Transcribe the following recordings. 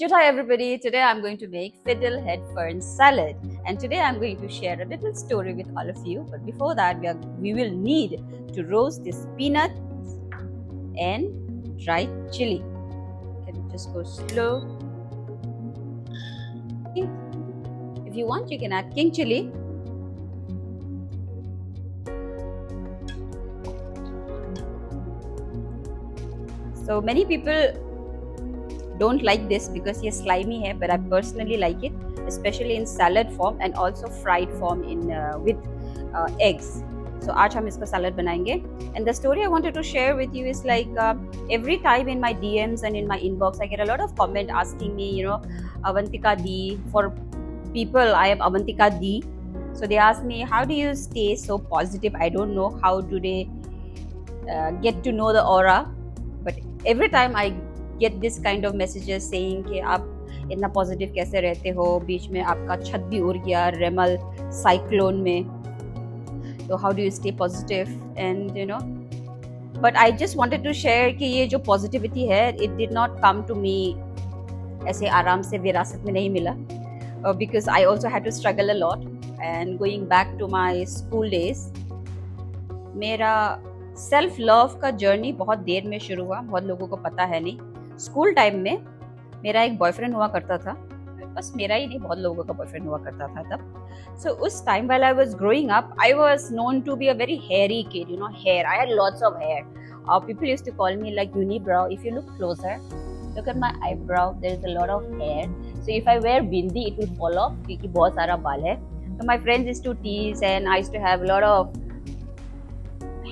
Hi everybody, today I'm going to make fiddlehead fern salad, and today I'm going to share a little story with all of you. But before that, we will need to roast this peanut and dried chili. Can you just go slow? If you want, you can add king chili. So many people don't like this because ये slimy है, but I personally like it, especially in salad form and also fried form in with eggs. So आज हम इसका salad बनाएंगे. And the story I wanted to share with you is like every time in my DMs and in my inbox, I get a lot of comment asking me, Avantika D. For people, I am Avantika D. So they ask me, how do you stay so positive? I don't know how do they get to know the aura, but every time I get this kind of messages saying कि आप इतना positive कैसे रहते हो, बीच में आपका छत भी उड़ गया रेमल साइक्लोन में, तो how do you stay positive and but I just wanted to share कि ये जो पॉजिटिविटी है it did not come to me ऐसे आराम से विरासत में नहीं मिला, because I also had to struggle a lot. And going back to my school days, मेरा सेल्फ लव का जर्नी बहुत देर में शुरू हुआ, बहुत लोगों को पता है नहीं. स्कूल टाइम में मेरा एक बॉयफ्रेंड हुआ करता था, बस मेरा ही नहीं बहुत लोगों का बॉयफ्रेंड हुआ करता था तब. सो उस time while I was growing up, I was known to be a very hairy kid, hair. I had lots of hair. People used to call me like unibrow. If you look closer, look at my eyebrow, there is a lot of hair. So if I wear bindi, it will fall off क्योंकि बहुत सारा बाल है. So my friends used to tease and I used to have a lot of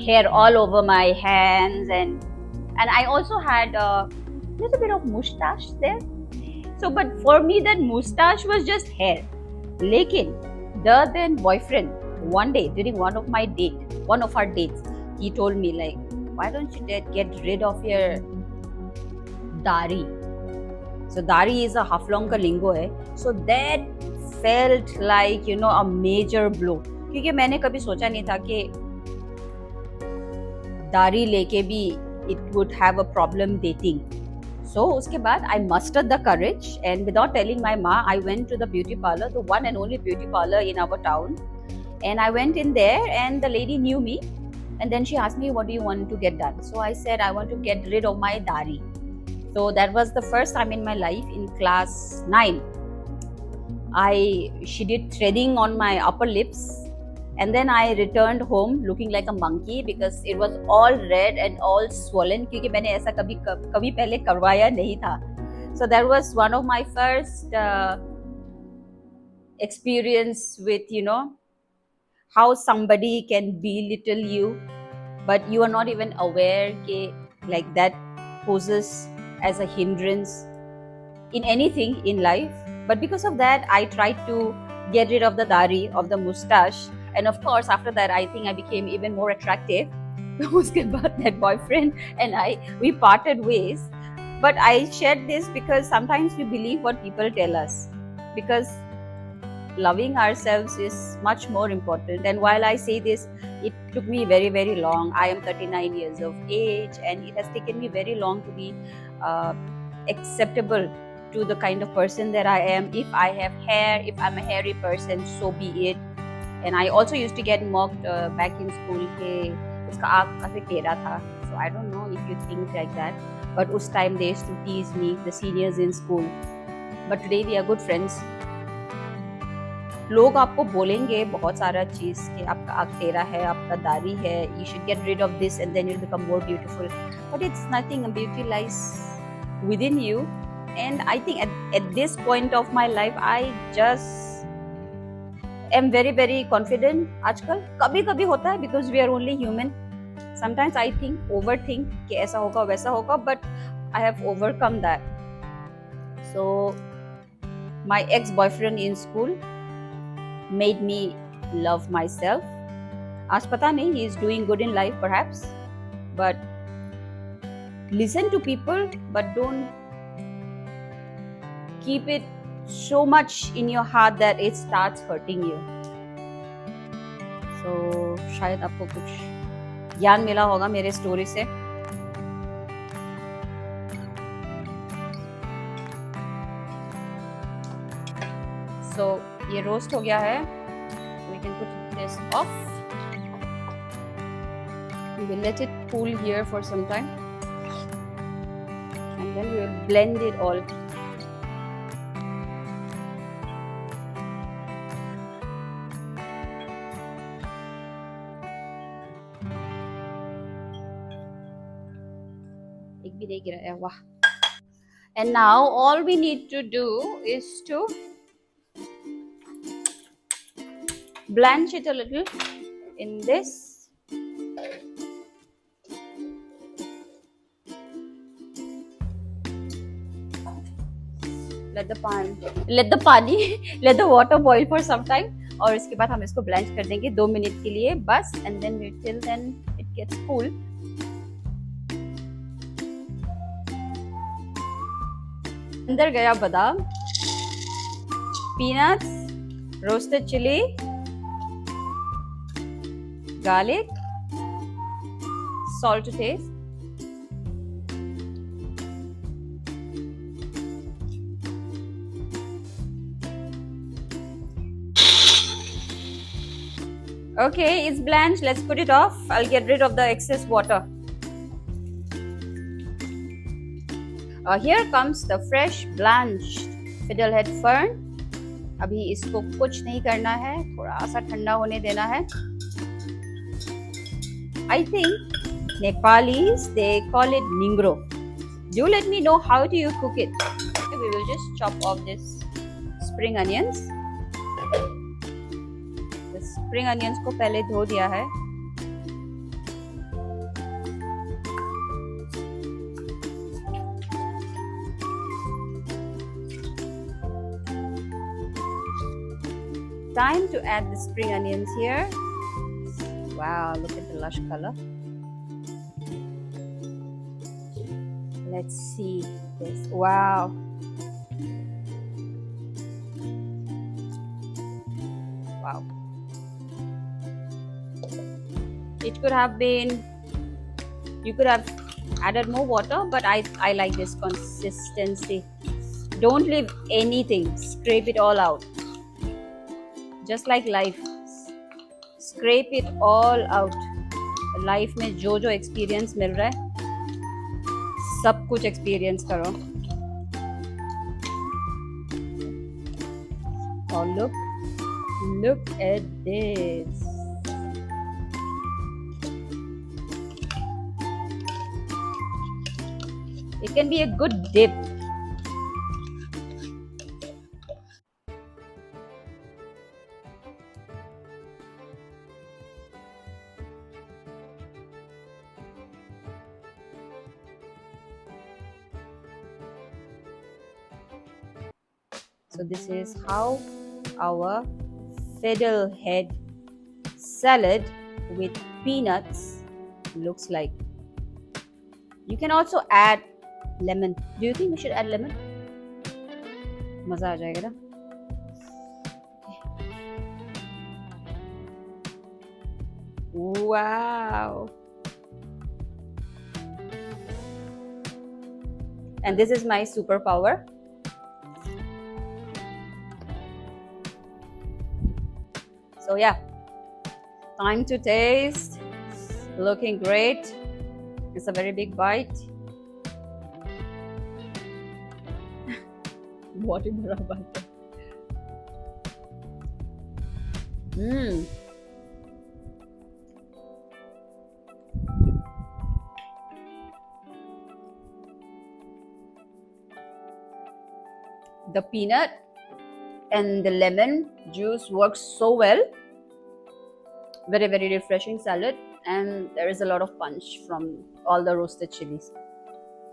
hair all over my hands, and I also had a little bit of mustache there. So but for me that mustache was just hair. Lekin the then boyfriend, one day during one of our dates, he told me like, why don't you get rid of your dari? So dari is a Haflong ka lingo hai. So that felt like a major blow, क्योंकि मैंने कभी सोचा नहीं था कि दाढ़ी लेके भी it would have a problem dating. So उसके बाद I mustered the courage and without telling my ma, I went to the beauty parlor, the one and only beauty parlor in our town. And I went in there and the lady knew me, and then she asked me, what do you want to get done? So I said, I want to get rid of my dari. So that was the first time in my life. In class 9, she did threading on my upper lips. And then I returned home looking like a monkey because it was all red and all swollen, क्योंकि मैंने ऐसा कभी पहले करवाया नहीं था. So that was one of my first experience with how somebody can belittle you, but you are not even aware that like that poses as a hindrance in anything in life. But because of that, I tried to get rid of the dari, of the mustache. And of course, after that, I think I became even more attractive. Uske baad that boyfriend and we parted ways. But I shared this because sometimes we believe what people tell us, because loving ourselves is much more important. And while I say this, it took me very, very long. I am 39 years of age, and it has taken me very long to be acceptable to the kind of person that I am. If I have hair, if I'm a hairy person, so be it. And I also used to get mocked back in school कि उसका आँख काफी टेढ़ा था. So I don't know if you think like that, but उस time they used to tease me, the seniors in school. But today we are good friends. लोग आपको बोलेंगे बहुत सारा चीज कि आपका आँख टेढ़ा है, आपका दाढ़ी है, you should get rid of this and then you'll become more beautiful. But it's nothing. Beauty lies within you. And I think at this point of my life, I just am very, very confident. आजकल कभी कभी होता है because we are only human. Sometimes I overthink कि ऐसा होगा वैसा होगा, but I have overcome that. So my ex-boyfriend in school made me love myself. आज पता नहीं, he is doing good in life perhaps, but listen to people, but don't keep it so much in your heart that it starts hurting you. So शायद आपको कुछ ज्ञान मिला होगा मेरे स्टोरी से. So ये roast हो गया है. We can put this off. We will let it cool here for some time, and then we will blend it all. एक भी नहीं गिरा है, वाह. And now all we need to do is to blanch it a little in this. Let the water boil for some time. और इसके बाद हम इसको ब्लेंच कर देंगे 2 मिनट के लिए बस. And then till then it gets cool. अंदर गया बादाम, peanuts, roasted chili, garlic, salt to taste. Okay, it's blanched. Let's put it off. I'll get rid of the excess water. Here comes the fresh blanched fiddlehead fern. अभी इसको कुछ नहीं करना है, थोड़ा सा ठंडा होने देना है. I think Nepalis they call it ningro. Do let me know how do you cook it. Okay, we will just chop off this spring onions. The spring onions को पहले धो दिया है. Time to add the spring onions here. Wow, look at the lush color. Let's see this. Wow. Wow. It could have been, you could have added more water, but I like this consistency. Don't leave anything, scrape it all out. Just like life, scrape it all out. Life में जो जो experience मिल रहा है सब कुछ experience करो. और look at this. It can be a good dip. So this is how our fiddlehead salad with peanuts looks like. You can also add lemon. Do you think we should add lemon? मजा आ जाएगा ना. Wow. And this is my superpower. So yeah, time to taste. Looking great. It's a very big bite. बहुत ही बड़ा bite. The peanut and the lemon juice works so well. Very, very refreshing salad, and there is a lot of punch from all the roasted chilies.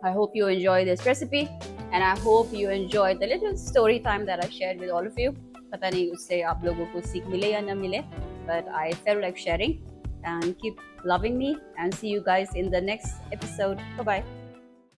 I hope you enjoy this recipe, and I hope you enjoyed the little story time that I shared with all of you. पता नहीं उससे आप लोगों को सीख मिले या ना मिले, but I felt like sharing. And keep loving me, and see you guys in the next episode. Bye bye.